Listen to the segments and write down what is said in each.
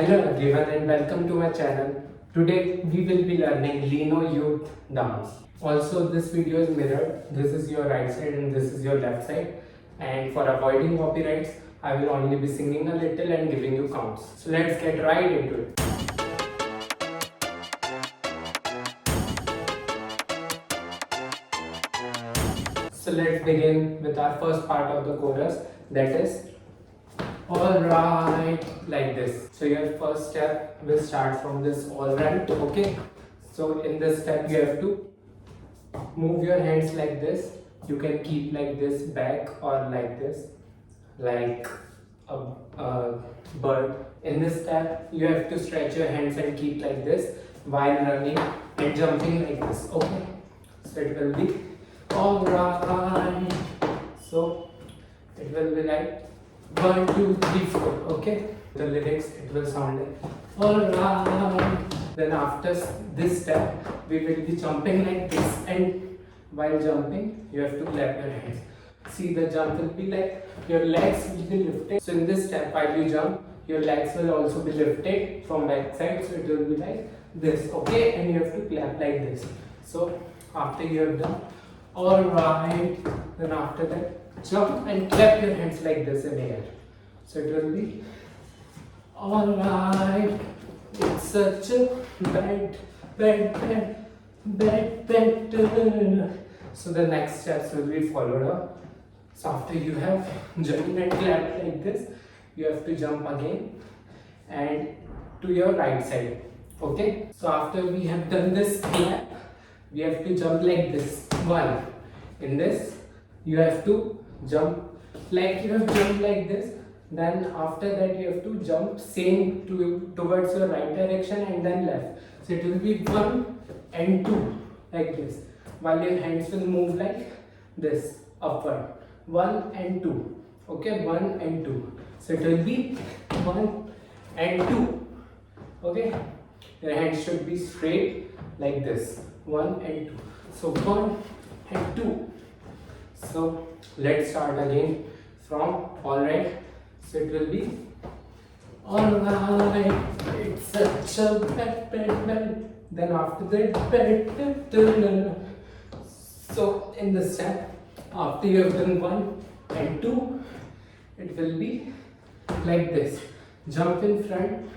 Hello everyone and welcome to my channel. Today we will be learning Lino Youth dance. Also this video is mirrored. This is your right side and this is your left side. And for avoiding copyrights, I will only be singing a little and giving you counts. So let's get right into it. So let's begin with our first part of the chorus, that is alright, like this. So your first step will start from this alright, okay? So in this step you have to move your hands like this. You can keep like this back or like this, like a bird. In this step you have to stretch your hands and keep like this while running and jumping like this, okay? So it will be alright. So it will be like 1, 2, 3, 4, okay? The lyrics, it will sound like alright. Then after this step, we will be jumping like this, and while jumping, you have to clap your hands. See, the jump will be like your legs will be lifted. So in this step, while you jump, your legs will also be lifted from back side. So it will be like this, okay? And you have to clap like this. So after you have done alright, then after that, jump and clap your hands like this in the air. So it will be alright. It's such a bad. So the next steps will be followed up. So after you have jumped and clapped like this, you have to jump again and to your right side. Okay. So after we have done this clap, we have to jump like this. One. In this, you have to jump like you have jumped like this. Then after that you have to jump same towards your right direction and then left. So it will be 1 and 2 like this, while your hands will move like this upward. 1 and 2, okay? 1 and 2. So it will be 1 and 2, okay? Your hands should be straight like this. 1 and 2. So 1 and 2. So let's start again from alright. So it will be alright. It's such a bad. Then after that, so in this step, after you have done 1 and 2, it will be like this. Jump in front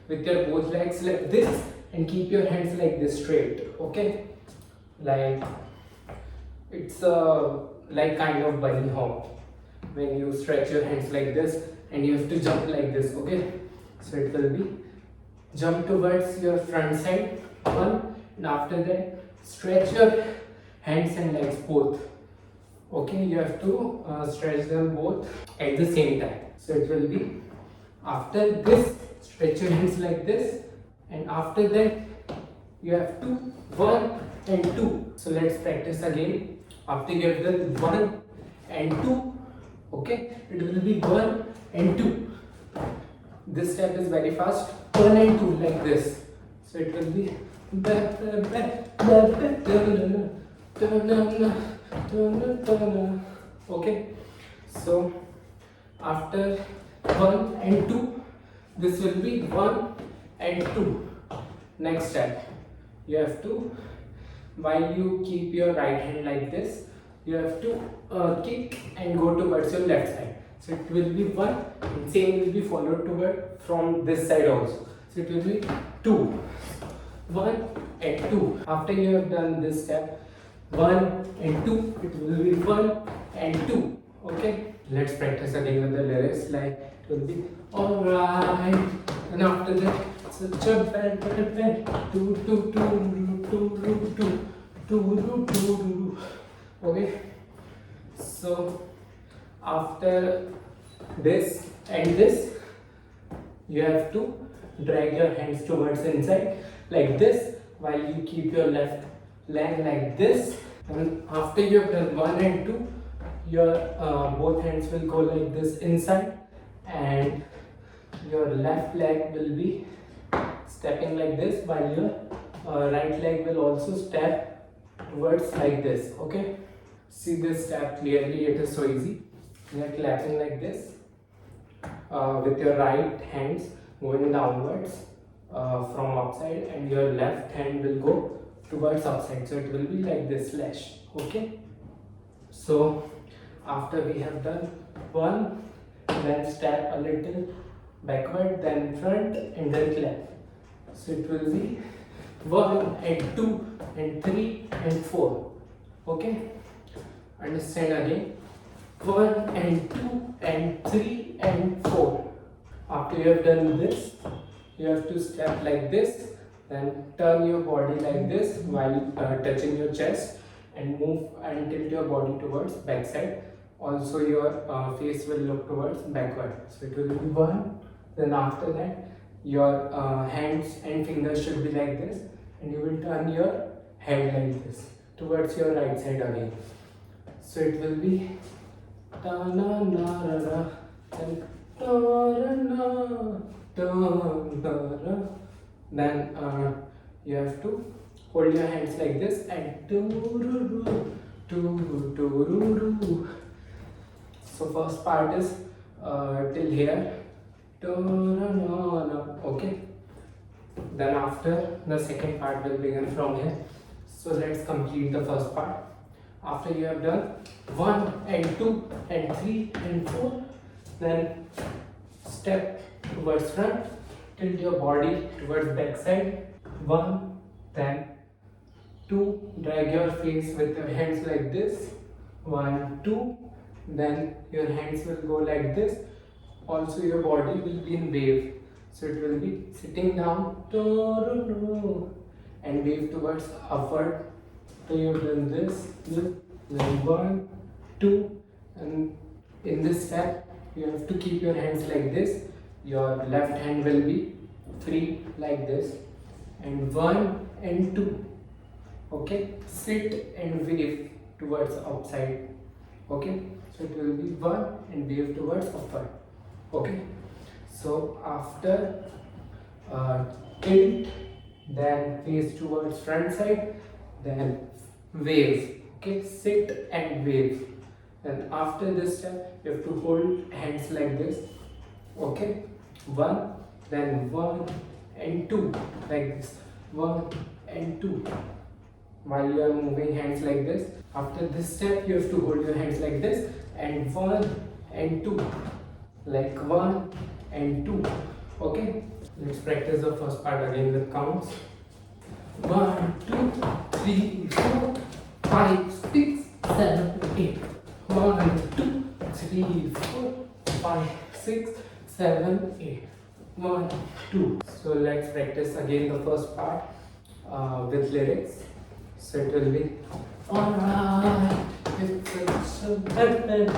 with your both legs like this and keep your hands like this straight, okay? Like it's a like kind of bunny hop when you stretch your hands like this and you have to jump like this, okay? So it will be jump towards your front side, 1, and after that stretch your hands and legs both, okay? You have to stretch them both at the same time. So it will be after this, stretch your hands like this, and after that you have to 1 and 2. So let's practice again. After you have done 1 and 2, okay, it will be 1 and 2. This step is very fast. 1 and 2 like this. So it will be okay. So after 1 and 2, this will be 1 and 2. Next step, you have to, while you keep your right hand like this, you have to kick and go towards your left side. So it will be 1 and same will be followed toward from this side also. So it will be 2. 1 and 2. After you have done this step, 1 and 2, it will be 1 and 2. Okay? Let's practice again with the lyrics. Like it will be alright. And after that, such a bad. Okay, so after this and this, you have to drag your hands towards inside like this while you keep your left leg like this. And after you have done 1 and 2, your both hands will go like this inside and your left leg will be stepping like this while your right leg will also step towards like this, okay? See this step clearly, it is so easy. You are clapping like this with your right hands going downwards from upside, and your left hand will go towards upside, so it will be like this slash. Okay, so after we have done one, then step a little backward, then front, and then clap. So it will be 1 and 2 and 3 and 4. Okay, understand again. 1 and 2 and 3 and 4. After you have done this, you have to step like this, then turn your body like this while touching your chest, and move and tilt your body towards back side. Also your face will look towards backward. So it will be 1, then after that your hands and fingers should be like this, and you will turn your head like this towards your right side again. So it will be ta na na ra ra, then ta ra na ta na ra. Then you have to hold your hands like this and do ru ru do do ru ru. So first part is till here. Okay. Then after, the second part will begin from here. So let's complete the first part. After you have done 1 and 2 and 3 and 4, then step towards front, tilt your body towards back side. 1, then 2, drag your face with your hands like this. 1, 2, then your hands will go like this. Also your body will be in wave. So it will be sitting down and wave towards upward. So you have done this, then 1, 2, and in this step you have to keep your hands like this. Your left hand will be free like this, and 1 and 2. Okay, sit and wave towards outside. Okay, so it will be 1 and wave towards upward. Okay, so after tilt, then face towards front side, then wave. Okay, sit and wave. And after this step, you have to hold hands like this. Okay, 1, then 1 and 2 like this. 1 and 2. While you are moving hands like this, after this step, you have to hold your hands like this, and 1 and 2. Like 1 and 2. Okay, let's practice the first part again with counts. 1, 2, 3, 4, 5, 6, 7, 8. 1, 2, 3, 4, 5, 6, 7, 8. 1, 2. So let's practice again the first part with lyrics. So it will be alright, it's so bad.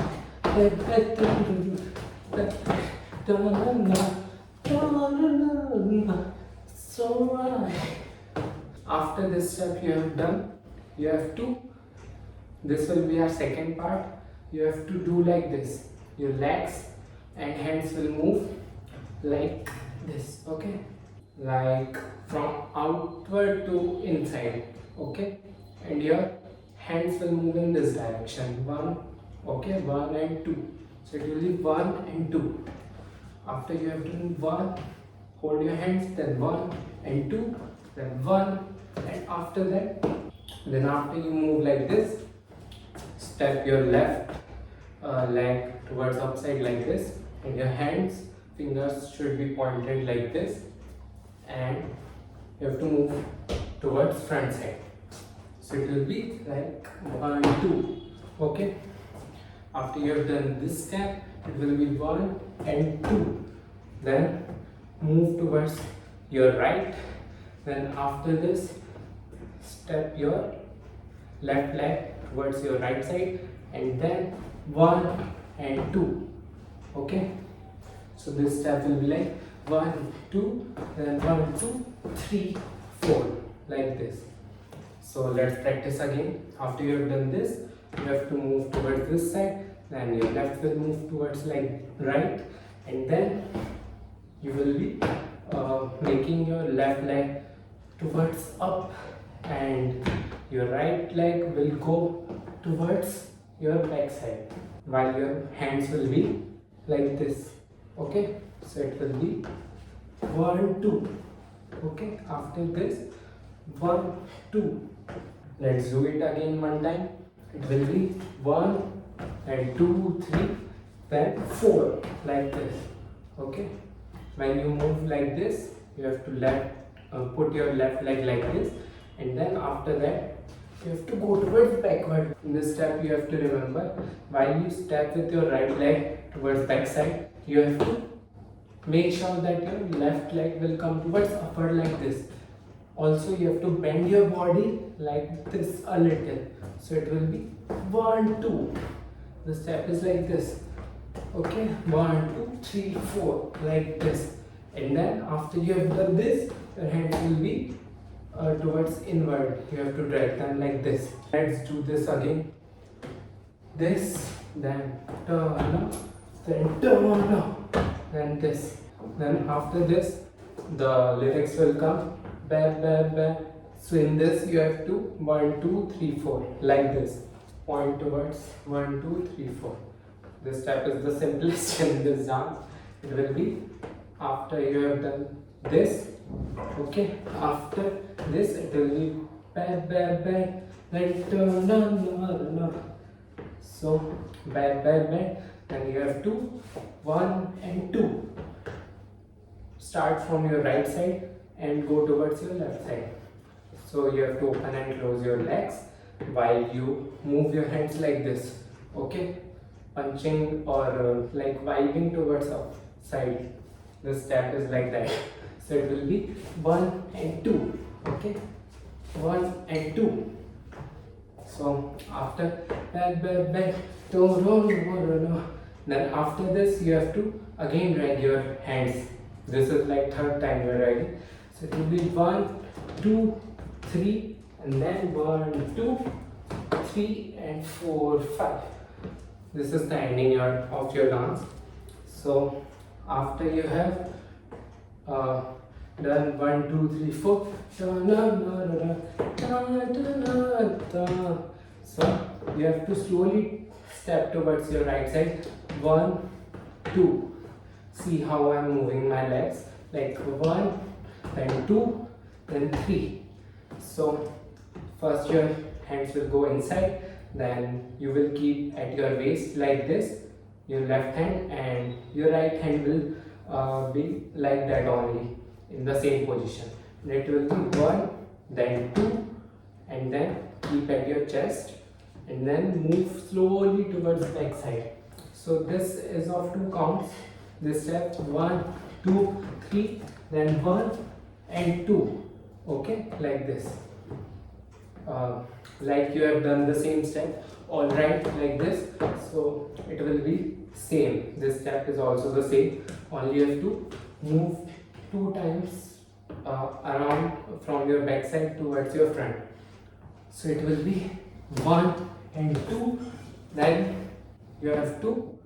So right. After this step you have done, you have to, this will be our second part, you have to do like this. Your legs and hands will move like this. Okay, like from outward to inside. Okay, and your hands will move in this direction. 1, okay, 1 and 2. So it will be 1 and 2. After you have done 1, hold your hands, then 1 and 2, then 1, and after that, then after you move like this, step your left leg towards upside like this, and your hands, fingers should be pointed like this, and you have to move towards front side. So it will be like 1, 2. Okay. After you have done this step, it will be 1 and 2. Then move towards your right. Then after this, step your left leg towards your right side, and then 1 and 2. Okay. So this step will be like 1, 2, then 1, 2, 3, 4, like this. So let's practice again. After you have done this, you have to move towards this side, then your left will move towards like right, and then you will be making your left leg towards up, and your right leg will go towards your back side, while your hands will be like this. Okay, so it will be 1, 2. Okay, after this, 1, 2. Let's do it again one time. It will be 1 and 2, 3, then 4, like this. Okay, when you move like this, you have to put your left leg like this, and then after that, you have to go towards backward. In this step, you have to remember, while you step with your right leg towards back side, you have to make sure that your left leg will come towards upward like this. Also, you have to bend your body like this a little. So it will be 1, 2. The step is like this. Okay, 1, 2, 3, 4, like this. And then after you have done this, your hands will be towards inward. You have to drag them like this. Let's do this again. This, then turn up, then turn up, then this. Then after this, the lyrics will come. Ba, ba, ba. So in this, you have to 1, 2, 3, 4, like this. Point towards 1, 2, 3, 4. This step is the simplest in this dance. It will be after you have done this. Okay, after this it will be ba, ba, ba, then turn on. So ba, ba, ba, then you have to 1 and 2. Start from your right side and go towards your left side. So you have to open and close your legs while you move your hands like this. Okay, punching or like vibing towards outside. The step is like that. So it will be 1 and 2. Okay, 1 and 2. So after back, back, back, then after this you have to again drag your hands. This is like third time you are dragging. So it will be 1, 2, 3, and then 1, 2, 3, and 4, 5. This is the ending of your dance. So after you have done 1, 2, 3, 4, so you have to slowly step towards your right side. 1, 2. See how I'm moving my legs, like 1, then 2, then 3. So first your hands will go inside, then you will keep at your waist like this, your left hand, and your right hand will be like that only in the same position. It will be 1, then 2, and then keep at your chest, and then move slowly towards back side. So this is of 2 counts. This step 1, 2, 3, then 1 and 2. Okay, like this. Like you have done the same step, alright, like this. So it will be same. This step is also the same. Only you have to move 2 times around from your back side towards your front. So it will be 1 and 2. Then you have to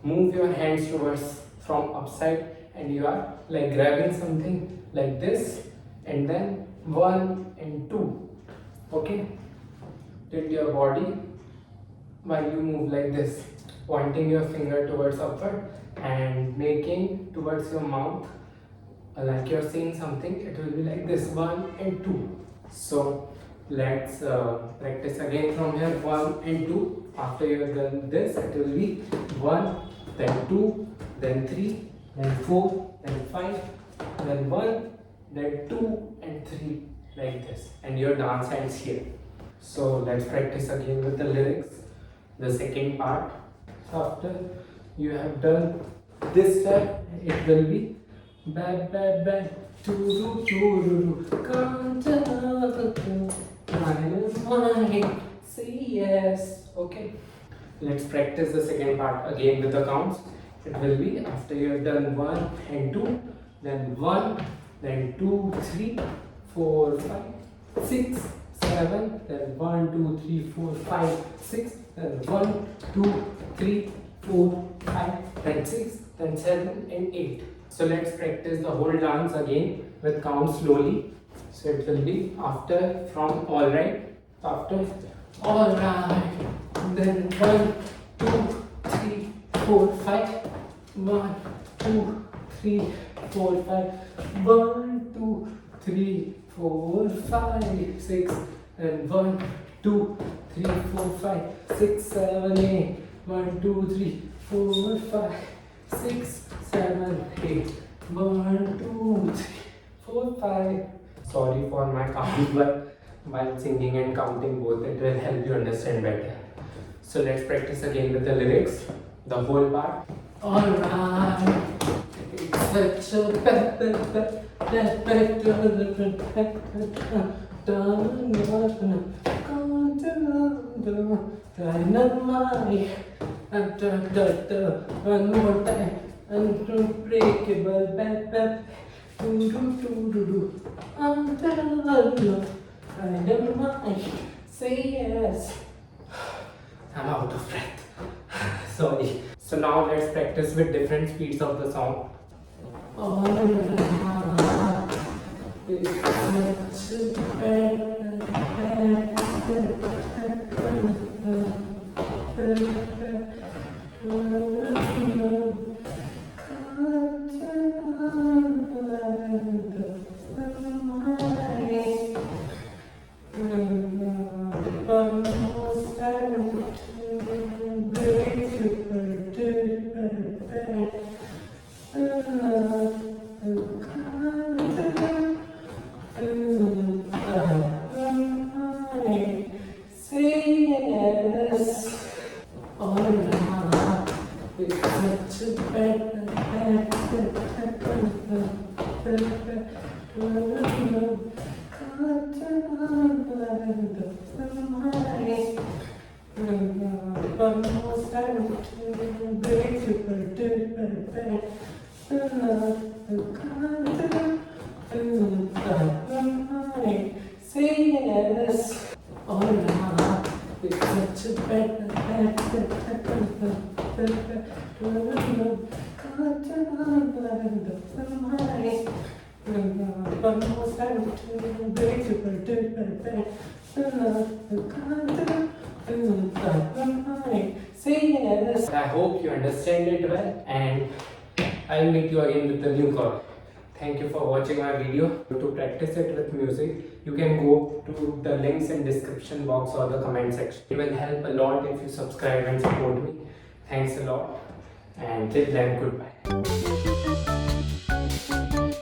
move your hands towards from upside, and you are like grabbing something like this, and then 1 and 2. Okay, tilt your body while you move like this, pointing your finger towards upward and making towards your mouth like you're saying something. It will be like this, 1 and 2. So let's practice again from here. 1 and 2. After you have done this, it will be 1, then 2, then 3, then 4, then 5, then 1, then 2 and 3, like this, and your dance ends here. So let's practice again with the lyrics, the second part. So after you have done this step, it will be ba ba ba churu churu kanta say yes. Okay, let's practice the second part again with the counts. It will be after you have done 1 and 2, then 1, then 2, 3, 4, 5, 6, 7, then 1, 2, 3, 4, 5, 6, then 1, 2, 3, 4, 5, then 6, then 7 and 8. So let's practice the whole dance again with count slowly. So it will be after from alright, after alright, then 1, 2, 3, 4, 5, 1, 2, 3, 4, 5. 1, 2, 3, 4, 5, 6. And 1, 2, 3, 4, 5, 6, 7, 8. 1, 2, 3, 4, 5, 6, 7, 8. 1, 2, 3, 4, 5. Sorry for my count, but while singing and counting both, it will help you understand better. So let's practice again with the lyrics, the whole part. Alright, it's such a dynamite. One more time, unbreakable, dynamite. Say yes. I'm out of breath. Sorry. So now let's practice with different speeds of the song. Say yes. Alright, it's such a say yes. Alright, it's such I hope you understand it well, and I'll meet you again with the new chord. Thank you for watching my video. To practice it with music, you can go to the links in description box or the comment section. It will help a lot if you subscribe and support me. Thanks a lot, and till then, goodbye.